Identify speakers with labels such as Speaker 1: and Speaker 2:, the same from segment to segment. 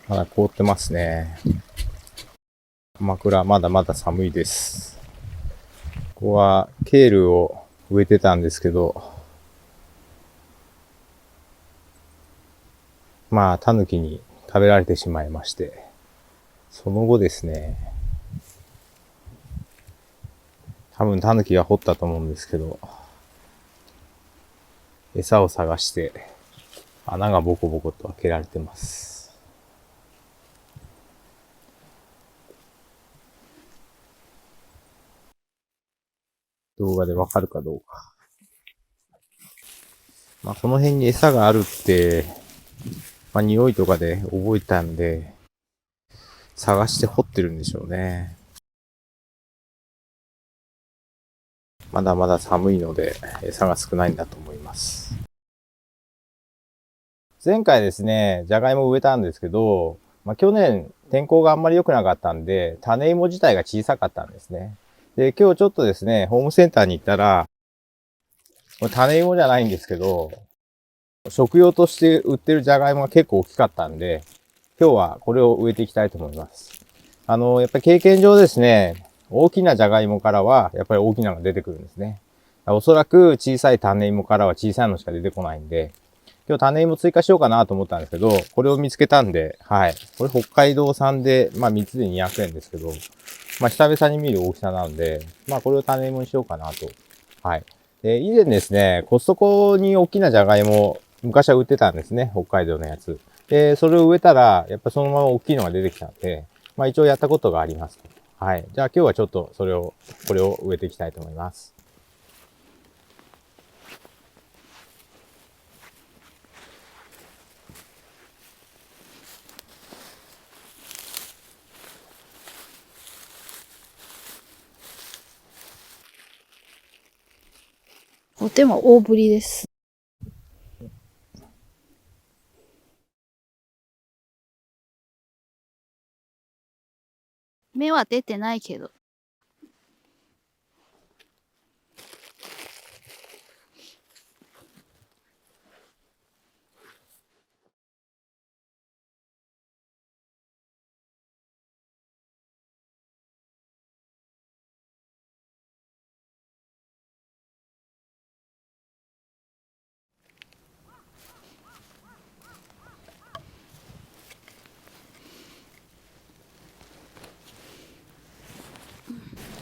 Speaker 1: まだ凍ってますね。鎌倉まだまだ寒いです。ここはケールを植えてたんですけど、まあ、タヌキに食べられてしまいまして、その後ですね、多分タヌキが掘ったと思うんですけど、餌を探して穴がボコボコと開けられてます。動画でわかるかどうか。まあ、この辺に餌があるって、まあ、匂いとかで覚えたんで、探して掘ってるんでしょうね。まだまだ寒いので、餌が少ないんだと思います。前回ですね、じゃがいも植えたんですけど、まあ、去年天候があんまり良くなかったんで、種芋自体が小さかったんですね。で、今日ちょっとですね、ホームセンターに行ったら、これ種芋じゃないんですけど、食用として売ってるじゃがいもが結構大きかったんで、今日はこれを植えていきたいと思います。やっぱり経験上ですね、大きなじゃがいもからは、やっぱり大きなのが出てくるんですね。おそらく小さい種芋からは小さいのしか出てこないんで、今日種芋追加しようかなと思ったんですけど、これを見つけたんで、はい。これ北海道産で、まあ3つで200円ですけど、まあ久々に見る大きさなんで、まあこれを種芋にしようかなと。はい。で、以前ですね、コストコに大きなじゃがいも、昔は売ってたんですね、北海道のやつ。で、それを植えたら、やっぱそのまま大きいのが出てきたんで、まあ一応やったことがあります。はい。じゃあ今日はちょっとこれを植えていきたいと思います。
Speaker 2: お手も大ぶりです。芽は出てないけど。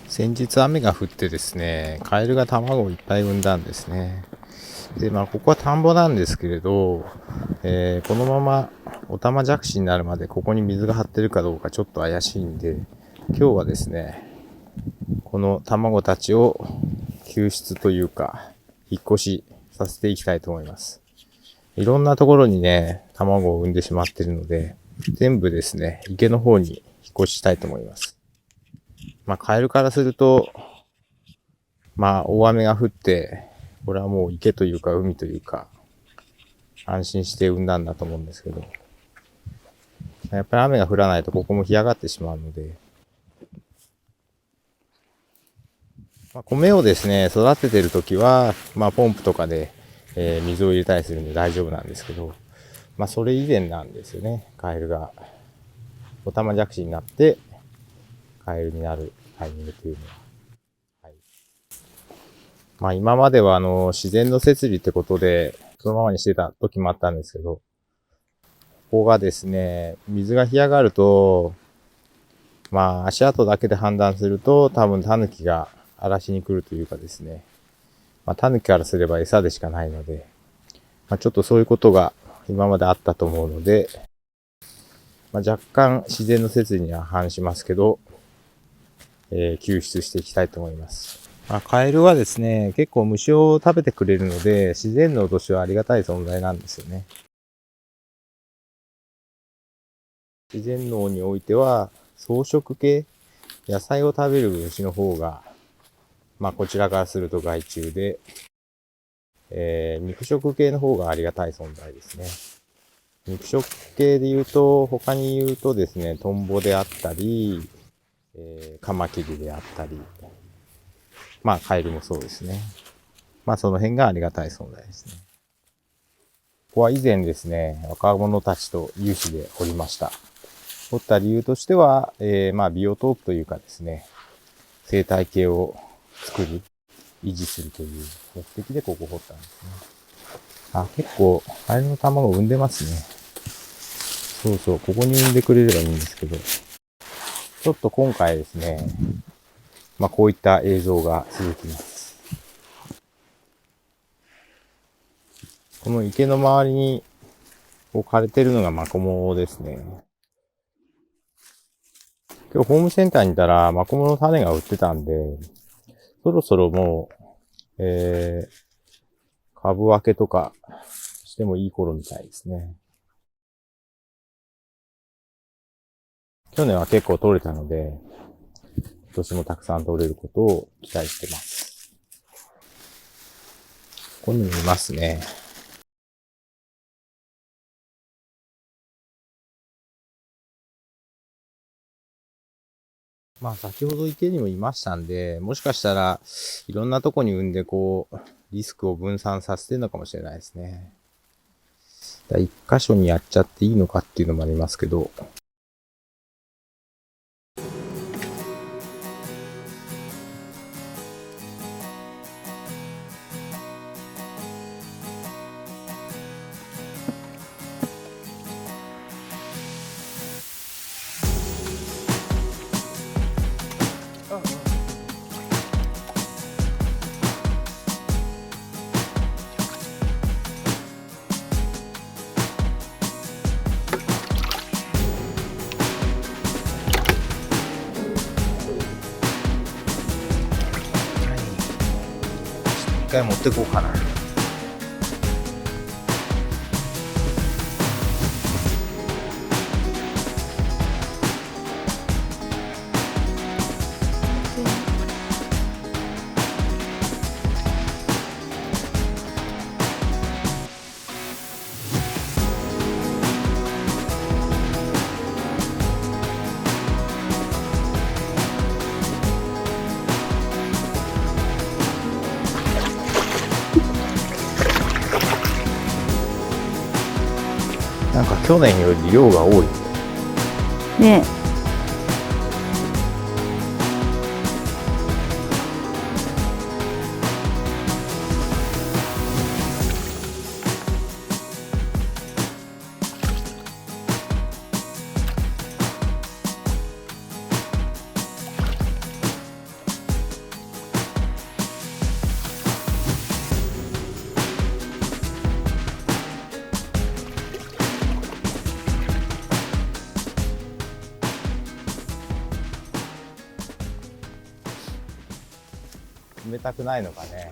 Speaker 1: 先日雨が降ってですね、カエルが卵をいっぱい産んだんですね。で、まあ、ここは田んぼなんですけれど、このままオタマジャクシになるまでここに水が張ってるかどうかちょっと怪しいんで、今日はですね、この卵たちを救出というか、引っ越しさせていきたいと思います。いろんなところにね、卵を産んでしまってるので、全部ですね、池の方に引っ越ししたいと思います。まあ、カエルからすると、まあ、大雨が降って、これはもう池というか海というか、安心して産んだんだと思うんですけど、やっぱり雨が降らないとここも干上がってしまうので、まあ、米をですね、育ててるときは、まあ、ポンプとかで、水を入れたりするんで大丈夫なんですけど、まあ、それ以前なんですよね。カエルが、オタマジャクシになって、カエルになるタイミングというのは。はい、まあ、今までは、自然の摂理ってことで、そのままにしてた時もあったんですけど、ここがですね、水が干上がると、まあ、足跡だけで判断すると、多分タヌキが荒らしに来るというかですね、まあ、タヌキからすれば餌でしかないので、まあ、ちょっとそういうことが今まであったと思うので、まあ、若干自然の説には反しますけど、救出していきたいと思います。まあ、カエルはですね、結構虫を食べてくれるので、自然の脅しはありがたい存在なんですよね。自然農においては、草食系、野菜を食べる虫の方が、まあこちらからすると害虫で、肉食系の方がありがたい存在ですね。肉食系で言うと、他に言うとですね、トンボであったり、カマキリであったり、まあカエルもそうですね。まあその辺がありがたい存在ですね。ここは以前ですね、若者たちと有志でおりました。掘った理由としては、まあ、ビオトープというかですね、生態系を作る、維持するという目的でここ掘ったんですね。あ、結構、カエルの卵産んでますね。そうそう、ここに産んでくれればいいんですけど、ちょっと今回ですね、まあ、こういった映像が続きます。この池の周りに置かれてるのがマコモですね。今日ホームセンターにいたらマコモの種が売ってたんで、そろそろもう、株分けとかしてもいい頃みたいですね。去年は結構取れたので、今年もたくさん取れることを期待してます。ここにもいますね。まあ先ほど池にもいましたんで、もしかしたらいろんなとこに産んでこう、リスクを分散させてるのかもしれないですね。一箇所にやっちゃっていいのかっていうのもありますけど。一回持ってこうかな。なんか去年より量が多い。
Speaker 2: ね
Speaker 1: 冷たくないのかね。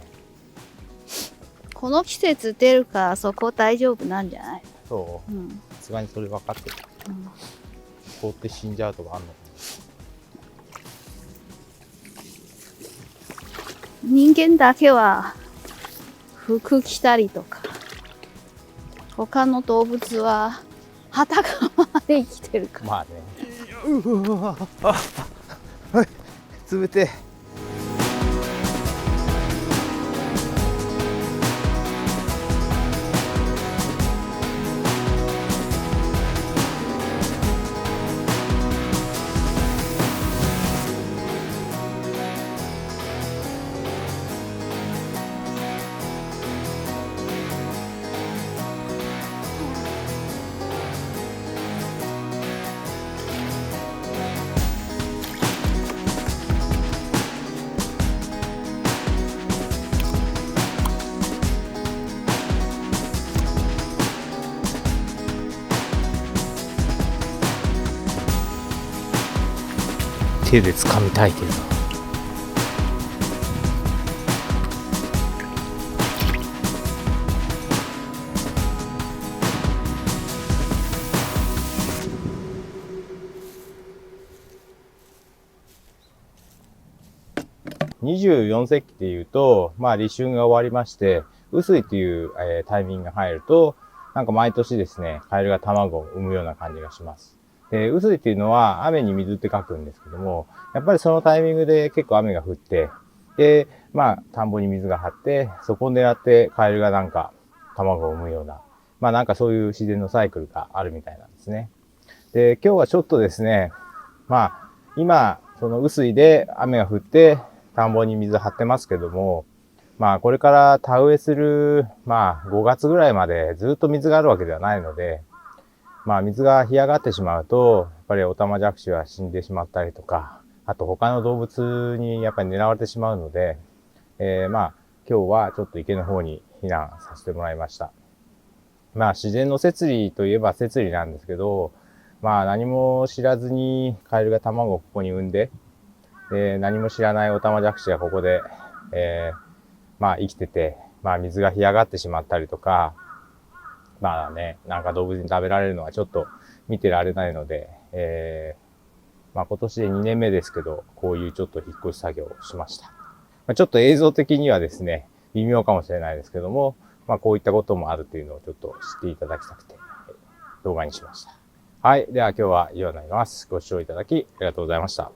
Speaker 2: この季節出るからそこ大丈夫なんじゃない？
Speaker 1: そう。
Speaker 2: うん。
Speaker 1: さすがにそれ分かってる。凍って死んじゃうとかあんのか
Speaker 2: 人間だけは服着たりとか、他の動物は裸まで生きてるか
Speaker 1: な。
Speaker 2: ら。
Speaker 1: まあね。うわはい。冷てえ。手で掴みたいけど。24節気っていうと、まあ立春が終わりまして、雨水っていう、タイミングが入ると、なんか毎年ですね、カエルが卵を産むような感じがします。で、雨水っていうのは雨に水って書くんですけども、やっぱりそのタイミングで結構雨が降って、で、まあ田んぼに水が張って、そこを狙ってカエルがなんか卵を産むような、まあなんかそういう自然のサイクルがあるみたいなんですね。で、今日はちょっとですね、今、その雨水で雨が降って、田んぼに水張ってますけども、これから田植えする、5月ぐらいまでずっと水があるわけではないので、水が干上がってしまうと、やっぱりオタマジャクシは死んでしまったりとか、あと他の動物にやっぱり狙われてしまうので、今日はちょっと池の方に避難させてもらいました。自然の摂理といえば摂理なんですけど、何も知らずにカエルが卵をここに産んで、何も知らないオタマジャクシがここで、生きてて、水が干上がってしまったりとか、なんか動物に食べられるのはちょっと見てられないので、今年で2年目ですけど、こういうちょっと引っ越し作業をしました。ちょっと映像的にはですね、微妙かもしれないですけども、こういったこともあるというのをちょっと知っていただきたくて、動画にしました。はい。では今日は以上になります。ご視聴いただきありがとうございました。